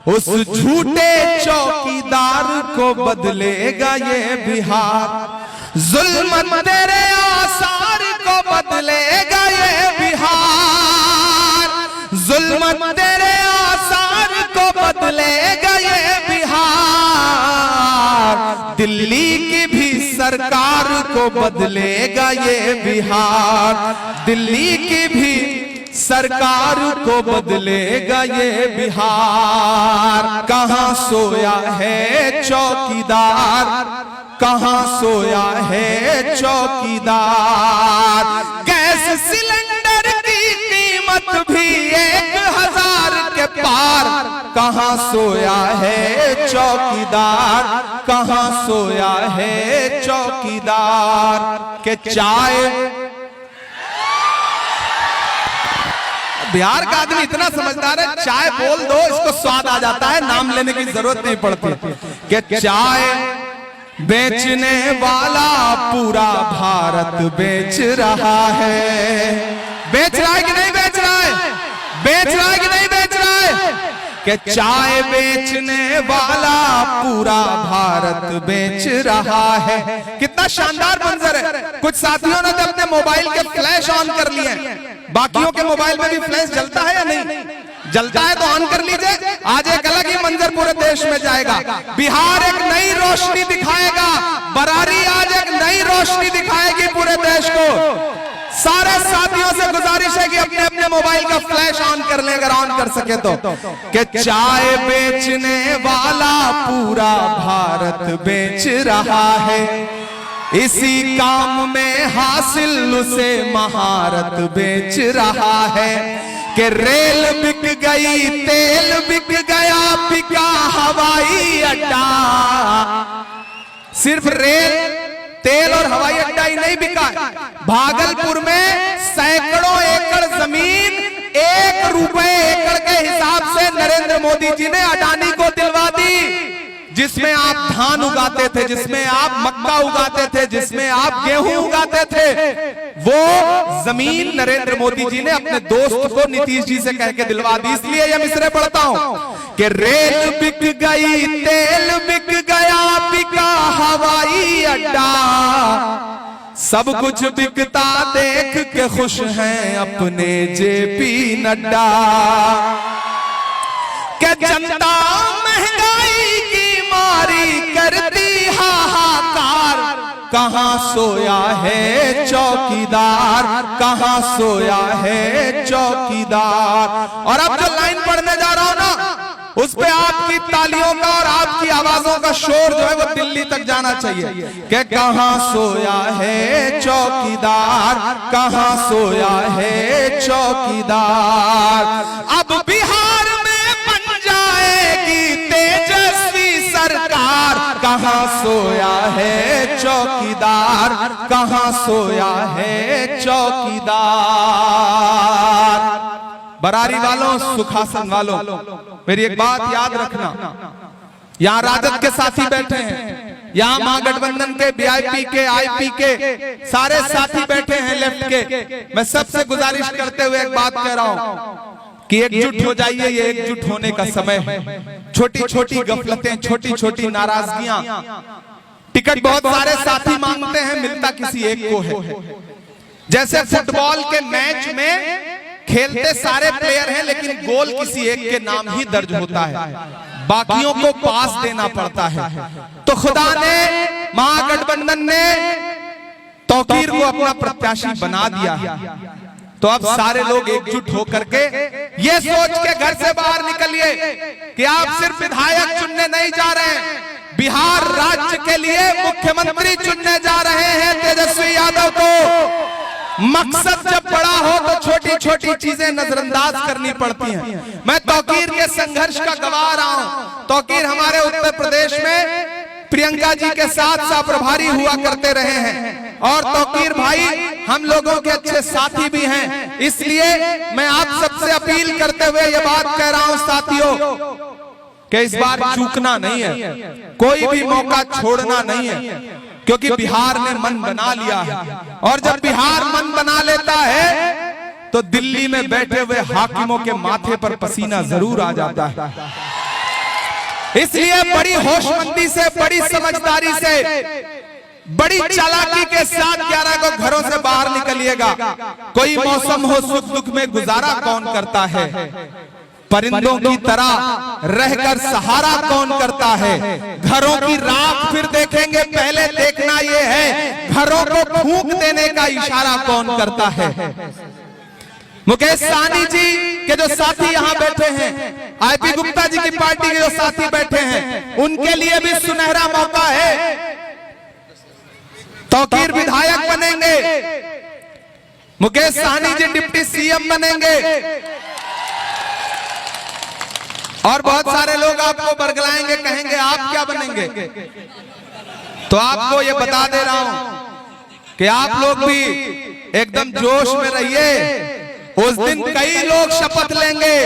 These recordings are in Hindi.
उस झूठे चौकीदार को बदलेगा ये बिहार, जुल्म तेरे आसार को बदलेगा ये बिहार, जुल्म तेरे आसार को बदलेगा ये बिहार, दिल्ली की भी सरकार को बदलेगा ये बिहार, दिल्ली की भी सरकार को बदलेगा ये बिहार। कहां सोया है चौकीदार, कहां सोया है चौकीदार, गैस सिलेंडर की कीमत भी 1000 के पार, कहां सोया है चौकीदार, कहां सोया है चौकीदार। के चाय बिहार का आदमी इतना समझदार है, चाय बोल दो इसको स्वाद आ जाता है, नाम लेने की जरूरत नहीं पड़ती। कि चाय बेचने वाला पूरा भारत बेच रहा है, बेच रहा है कि नहीं बेच रहा है, बेच रहा है कि नहीं बेच रहा है। कि चाय बेचने वाला पूरा भारत बेच रहा है। कितना शानदार मंजर है। कुछ साथियों ने तो अपने मोबाइल के फ्लैश ऑन कर लिए, बाकियों के मोबाइल में भी फ्लैश जलता है या नहीं? जलता है तो ऑन कर लीजिए। आज एक अलग ही मंजर पूरे देश में जाएगा। बिहार एक नई रोशनी दिखाएगा, बरारी आज एक नई रोशनी दिखाएगी पूरे देश को। सारे साथियों से गुजारिश है कि अपने अपने मोबाइल का फ्लैश ऑन कर लें अगर ऑन कर सके तो। कि चाय बेचने वाला पूरा भारत बेच रहा है, इसी काम में हासिल उसे महारत बेच रहा है। कि रेल बिक गई, तेल बिक गया, बिका हवाई अड्डा। सिर्फ रेल, तेल और हवाई अड्डा ही नहीं बिका, भागलपुर में सैकड़ों एकड़ जमीन 1 रुपए एकड़ के हिसाब से नरेंद्र मोदी जी ने अडानी को दिलवा दी। जिसमें आप धान उगाते थे, जिसमें आप मक्का उगाते थे, जिसमें आप गेहूं उगाते थे, वो जमीन नरेंद्र मोदी जी ने अपने दोस्त को नीतीश जी से कह के दिलवा दी। इसलिए ये मिसरे पढ़ता हूं कि रेल बिक गई, तेल बिक गया, बिका हवाई अड्डा, सब कुछ बिकता देख के खुश हैं अपने जेपी नड्डा। के जनता महंगाई की मारी करती हाहाकार, कहां सोया है चौकीदार, कहां सोया है चौकीदार। और अब जो लाइन पढ़ने जा रहा हूं ना, उस पे आपकी तालियों का और आपकी आवाजों का शोर जो है वो दिल्ली तक जाना चाहिए। कि कहां सोया है चौकीदार, कहां सोया है चौकीदार। अब बिहार में बन जाएगी तेजस्वी सरकार, कहां सोया है चौकीदार, कहां सोया है चौकीदार। बरारी वालों, सुखासन वालों, मेरी एक बात याद रखना, यहां राजद के साथी बैठे हैं, यहां महागठबंधन के, बीआईपी के, आईपी के सारे साथी बैठे हैं लेफ्ट के। मैं सबसे गुजारिश करते हुए एक बात कह रहा हूं कि एकजुट हो जाइए, ये एकजुट होने का समय है। छोटी छोटी गफलतें, छोटी छोटी नाराजगियां, टिकट बहुत सारे साथी मांगते हैं, मिलता किसी एक को है। जैसे फुटबॉल के मैच में खेलते सारे प्लेयर हैं, लेकिन गोल किसी एक के नाम ही दर्ज होता है, बाकियों को पास देना पड़ता है। तो खुदा ने, महागठबंधन ने तौकीर को अपना प्रत्याशी बना दिया। तो अब सारे लोग एकजुट होकर के ये सोच के घर से बाहर निकलिए कि आप सिर्फ विधायक चुनने नहीं जा रहे हैं, बिहार राज्य के लिए मुख्यमंत्री चुनने जा रहे हैं तेजस्वी यादव को। मकसद जब बड़ा हो तो छोटी छोटी चीजें नजरअंदाज करनी पड़ती हैं। मैं तौकीर के संघर्ष का गवाह रहा हूं। तौकीर हमारे उत्तर प्रदेश में प्रियंका जी के साथ प्रभारी हुआ करते रहे हैं, और तौकीर भाई हम लोगों के अच्छे साथी भी हैं। इसलिए मैं आप सबसे अपील करते हुए ये बात कह रहा हूं साथियों, कि इस बार चूकना नहीं है, कोई भी मौका छोड़ना नहीं है, क्योंकि बिहार ने मन बना लिया है। और जब बिहार मन बना लेता है तो दिल्ली में बैठे हुए हाकिमों के माथे पर पसीना जरूर आ जाता है। इसलिए बड़ी होशमंदी से, बड़ी समझदारी से, बड़ी चालाकी के साथ 11 को घरों से बाहर निकलिएगा। कोई मौसम हो, सुख दुख में गुजारा कौन करता है, परिंदों की तरह रहकर सहारा कौन करता है, घरों की राख फिर देखेंगे, पहले देखना ये है घरों को फूंक देने का इशारा कौन करता है। मुकेश सहनी जी के जो साथी यहाँ बैठे हैं, आईपी गुप्ता जी की पार्टी के जो साथी बैठे हैं, उनके लिए भी सुनहरा मौका है। तौकीर विधायक बनेंगे, मुकेश सहनी जी डिप्टी सीएम बनेंगे और बहुत सारे लोग आपको बरगलाएंगे, कहेंगे आप क्या बनेंगे। तो आपको ये बता दे रहा हूं कि आप लोग भी एकदम जोश में रहिए। उस दिन कई लोग शपथ लेंगे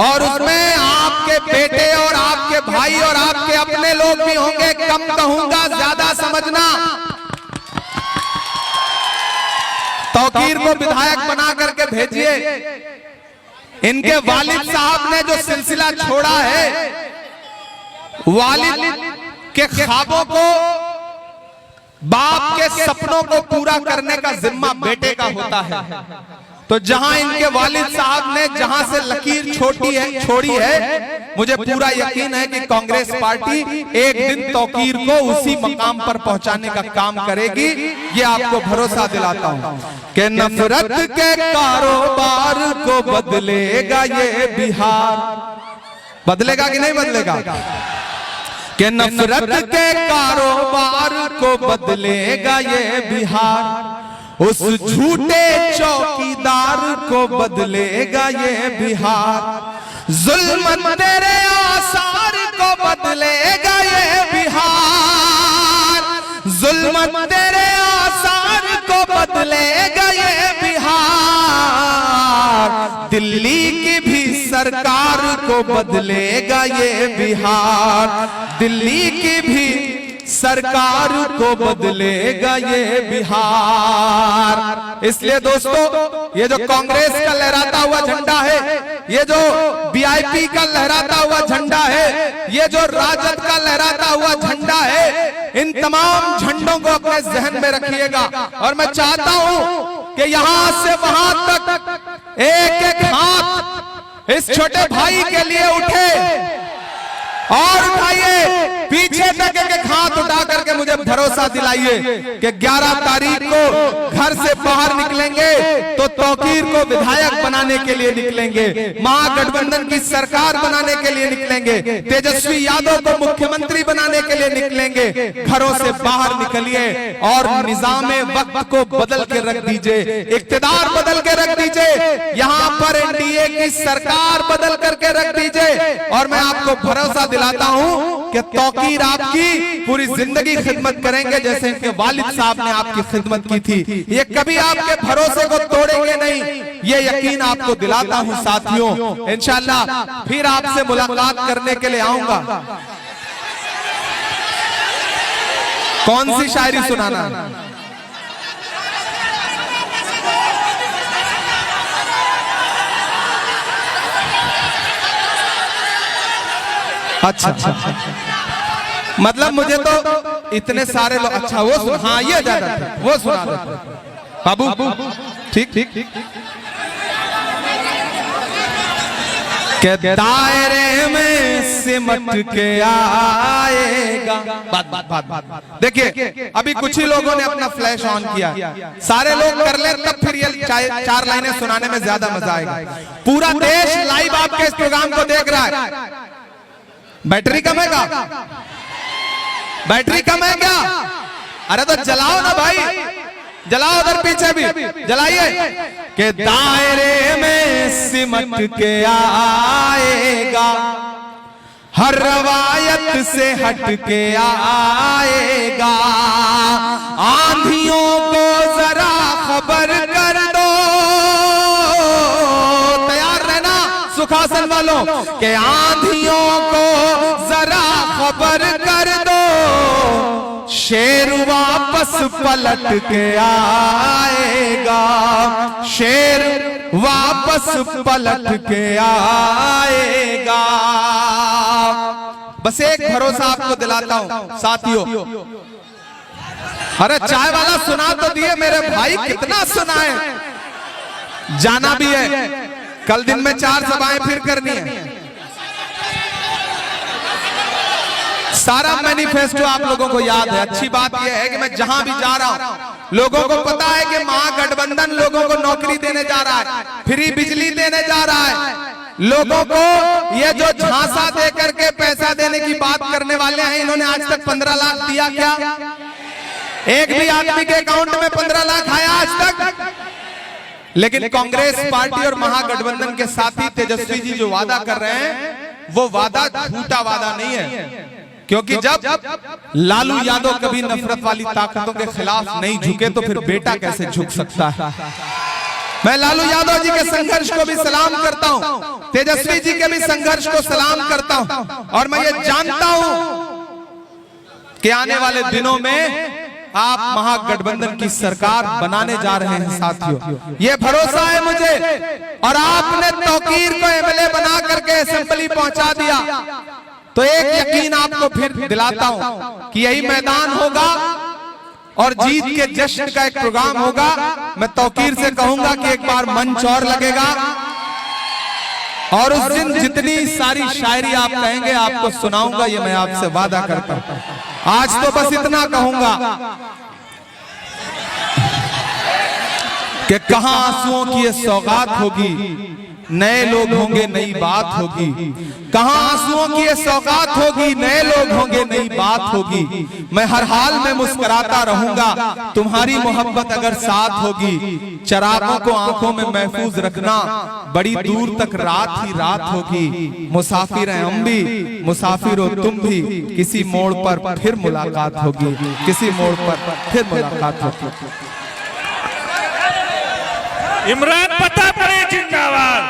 और उसमें आपके बेटे और आपके भाई और आपके अपने लोग भी होंगे। कम कहूंगा, ज्यादा समझना। तौकीर को विधायक बना करके भेजिए। इनके वालिद साहब ने जो सिलसिला छोड़ा है, वालिद के ख्वाबों को, बाप के सपनों को पूरा करने का जिम्मा बेटे का होता है। तो जहां इनके वालिद साहब ने जहां से लकीर छोड़ी है, मुझे पूरा यकीन है कि कांग्रेस पार्टी एक दिन तौकीर को उसी मकाम पर पहुंचाने का काम करेगी। ये आपको भरोसा दिलाता हूं कि नफरत के कारोबार को बदलेगा ये बिहार। बदलेगा कि नहीं बदलेगा? कि नफरत के कारोबार को बदलेगा ये बिहार, उस झूठे चौकीदार को बदलेगा ये बिहार, जुल्म तेरे आसार को बदलेगा ये बिहार, जुल्म तेरे आसार को बदलेगा ये बिहार, दिल्ली की भी सरकार को बदलेगा ये बिहार, दिल्ली की भी सरकार को बदलेगा ये बिहार। इसलिए दोस्तों, ये जो कांग्रेस का लहराता हुआ झंडा है, ये जो वीआईपी का लहराता हुआ झंडा है, ये जो राजद का लहराता हुआ झंडा है, इन तमाम झंडों को अपने जहन में रखिएगा। और मैं चाहता हूं कि यहां से वहां तक एक एक हाथ इस छोटे भाई के लिए उठे और उठाइए, पीछे तक एक एक हाथ उठा करके मुझे भरोसा दिलाइए कि 11 तारीख को घर से बाहर निकलेंगे तो तौकीर को विधायक बनाने के लिए निकलेंगे, महागठबंधन की सरकार बनाने के लिए निकलेंगे, तेजस्वी यादव को मुख्यमंत्री बनाने के लिए निकलेंगे। घरों से बाहर निकलिए और निजामे वक्त को बदल के रख दीजिए, इक्तिदार बदल के रख दीजिए, यहाँ पर एनडीए की सरकार बदल करके रख दीजिए। और मैं आपको भरोसा दिलाता हूं कि तौकीर आपकी पूरी जिंदगी खिदमत करेंगे जैसे इनके वालिद साहब ने आपकी खिदमत की थी। ये कभी आपके भरोसे को तोड़ेंगे नहीं, ये यकीन आपको दिलाता हूं साथियों। इंशाअल्लाह फिर आपसे मुलाकात करने के लिए आऊंगा। कौन सी शायरी सुनाना? अच्छा, मतलब मुझे तो इतने सारे लोग, अच्छा वो हाँ ये ज्यादा वो सुना देते बाबू। ठीक ठीक के दायरे में सिमट के आएगा। बात देखिए, अभी कुछ ही लोगों ने अपना फ्लैश ऑन किया, सारे लोग कर ले तब फिर ये 4 लाइनें सुनाने में ज्यादा मजा आएगा। पूरा देश लाइव आपके इस प्रोग्राम को देख रहा है। बैटरी कम है क्या? बैटरी कम है क्या? अरे तो जलाओ ना भाई, जलाओ, उधर पीछे भी जलाइए। के दायरे में सिमट के आएगा, हर रवायत से हट के आएगा, आंधियों को जरा खबर कर दो। तैयार रहना सुखासन वालों, के आंधियों को जरा खबर कर दो, शेर वापस पलट के आएगा, शेर वापस पलट के आएगा। बस एक भरोसा आपको दिलाता हूं साथियों। अरे चाय वाला सुना तो दिए मेरे भाई, कितना सुनाए। जाना भी है, कल दिन में 4 सभाएं फिर करनी है। सारा मैनिफेस्टो आप लोगों को याद है। अच्छी बात यह है कि मैं जहां भी जा रहा हूं लोगों को पता है कि महागठबंधन लोगों को नौकरी देने जा रहा है, फ्री बिजली देने जा रहा है। लोगों को ये जो झांसा दे करके पैसा देने की बात करने वाले हैं, इन्होंने आज तक 15 लाख दिया क्या? एक भी आदमी के अकाउंट में 15 लाख आया आज तक? लेकिन कांग्रेस पार्टी और महागठबंधन के साथी तेजस्वी जी जो वादा कर रहे हैं वो वादा झूठा वादा नहीं है, क्योंकि जब लालू यादव कभी नफरत वाली ताकतों के खिलाफ नहीं झुके तो फिर बेटा कैसे झुक सकता है। मैं लालू यादव जी के संघर्ष को भी सलाम करता हूं, तेजस्वी जी के भी संघर्ष को सलाम करता हूं, और मैं ये जानता हूं कि आने वाले दिनों में आप महागठबंधन की सरकार बनाने जा रहे हैं साथियों, ये भरोसा है मुझे। और आपने तौकीर को एमएलए बना करके असेंबली पहुंचा दिया, तो एक यकीन आपको फिर दिलाता हूं कि यही मैदान होगा और जीत के जश्न का एक प्रोग्राम होगा। मैं तौकीर से कहूंगा कि एक बार मंच और लगेगा, और उस दिन जितनी सारी शायरी आप कहेंगे आपको सुनाऊंगा, ये मैं आपसे वादा करता हूं। आज तो बस इतना कहूंगा कि कहां आंसुओं की ये सौगात होगी, नए लोग होंगे नई बात होगी। कहां आंसुओं की ये सौगात होगी, नए लोग होंगे नई बात होगी। मैं हर हाल में मुस्कुराता रहूंगा, तुम्हारी मोहब्बत अगर साथ होगी। चरागों को आंखों में महफूज रखना, बड़ी दूर तक रात ही रात होगी। मुसाफिर हैं हम भी, मुसाफिर हो तुम भी, किसी मोड़ पर फिर मुलाकात होगी, किसी मोड़ पर फिर मुलाकात होगी। इमरान प्रतापगढ़ी जिंदाबाद,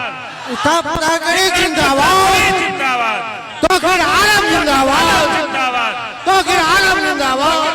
प्रतापगढ़ी जिंदाबाद, जिंदाबाद, तौकीर आलम जिंदाबाद, जिंदाबाद, तौकीर आलम जिंदाबाद।